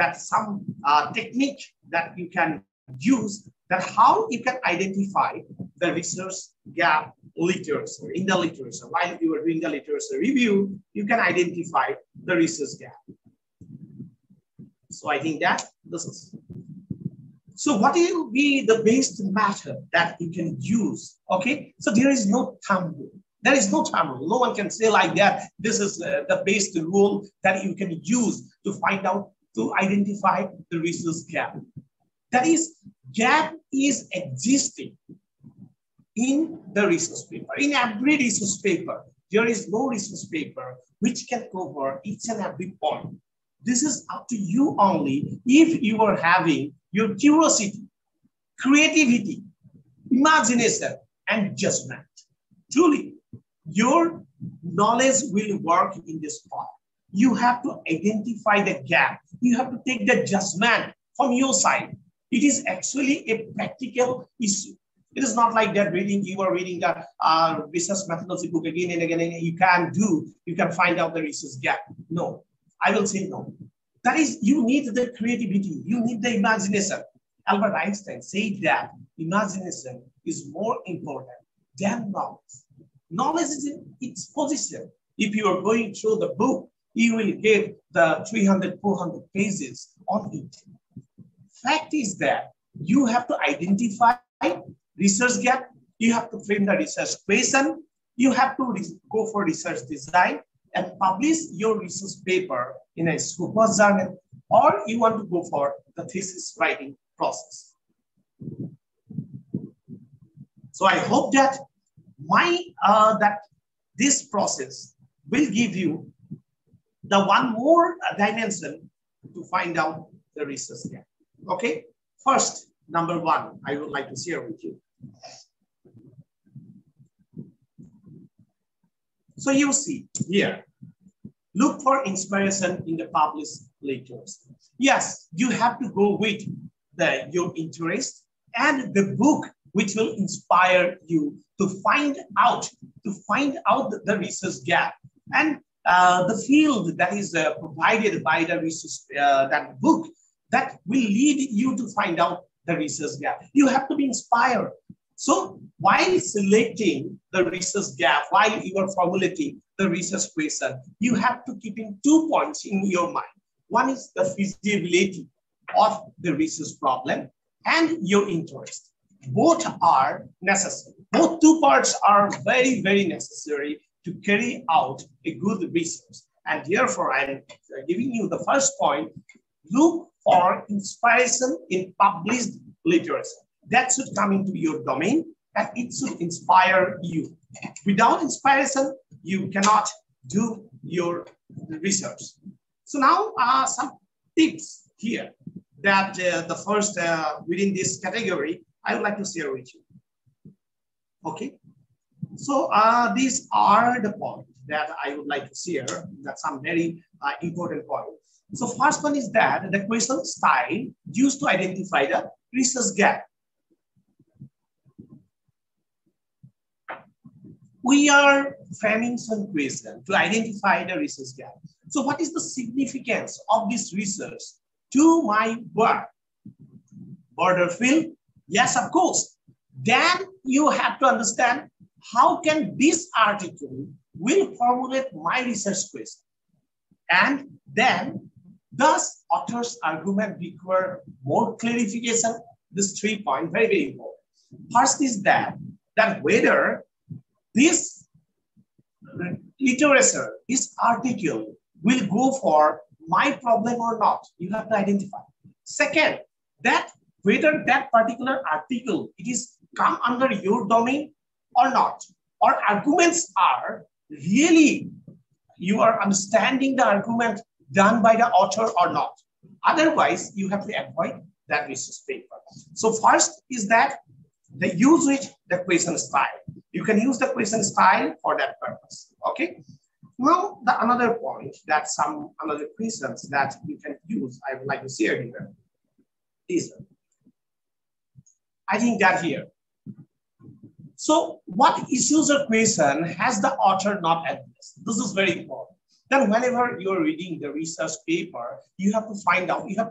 that some technique that you can use, that how you can identify the research gap literature in the literature. While you are doing the literature review, you can identify the research gap. So I think that this is. So what will be the best method that you can use? Okay, so there is no thumb rule. There is no thumb rule. No one can say like that. This is the best rule that you can use to find out, to identify the research gap. That is, gap is existing in the research paper. In every research paper, there is no research paper which can cover each and every point. This is up to you only if you are having your curiosity, creativity, imagination, and judgment. Truly, your knowledge will work in this part. You have to identify the gap. You have to take the judgment from your side. It is actually a practical issue. It is not like that you are reading the research methodology book again and again, and you can find out the research gap. No, I will say no. That is, you need the creativity, you need the imagination. Albert Einstein said that imagination is more important than knowledge. Knowledge is in its position. If you are going through the book, you will get the 300, 400 pages on it. Fact is that you have to identify research gap, you have to frame the research question, you have to go for research design and publish your research paper in a Scopus journal, or you want to go for the thesis writing process. So I hope that this process will give you the one more dimension to find out the research gap. Okay, first, number one, I would like to share with you. So you see here, look for inspiration in the published literature. Yes, you have to go with your interest and the book which will inspire you to find out the research gap, and the field that is provided by the research, that book, that will lead you to find out the research gap. You have to be inspired. So while selecting the research gap, while you are formulating the research question, you have to keep in 2 points in your mind. One is the feasibility of the research problem and your interest. Both are necessary. Both 2 parts are very, very necessary to carry out a good research. And therefore, I'm giving you the first point. Look for inspiration in published literature. That should come into your domain and it should inspire you. Without inspiration, you cannot do your research. So now some tips here that the first within this category, I would like to share with you. Okay. So these are the points that I would like to share. That's some very important points. So first one is that the question style used to identify the research gap. We are framing some question to identify the research gap. So what is the significance of this research to my work? Border field? Yes, of course. Then you have to understand how can this article will formulate my research question. And then does author's argument require more clarification? This 3 points, very, very important. First is that whether this literature, this article will go for my problem or not, you have to identify. Second, that whether that particular article, it is come under your domain or not, or arguments are really, you are understanding the argument done by the author or not. Otherwise, you have to avoid that research paper. So first is that the use with the question style. You can use the question style for that purpose. Okay. Now, another point that another questions that you can use, I would like to share here is, I think that here. So what issues or question has the author not addressed? This is very important. Then whenever you're reading the research paper, you have to find out, you have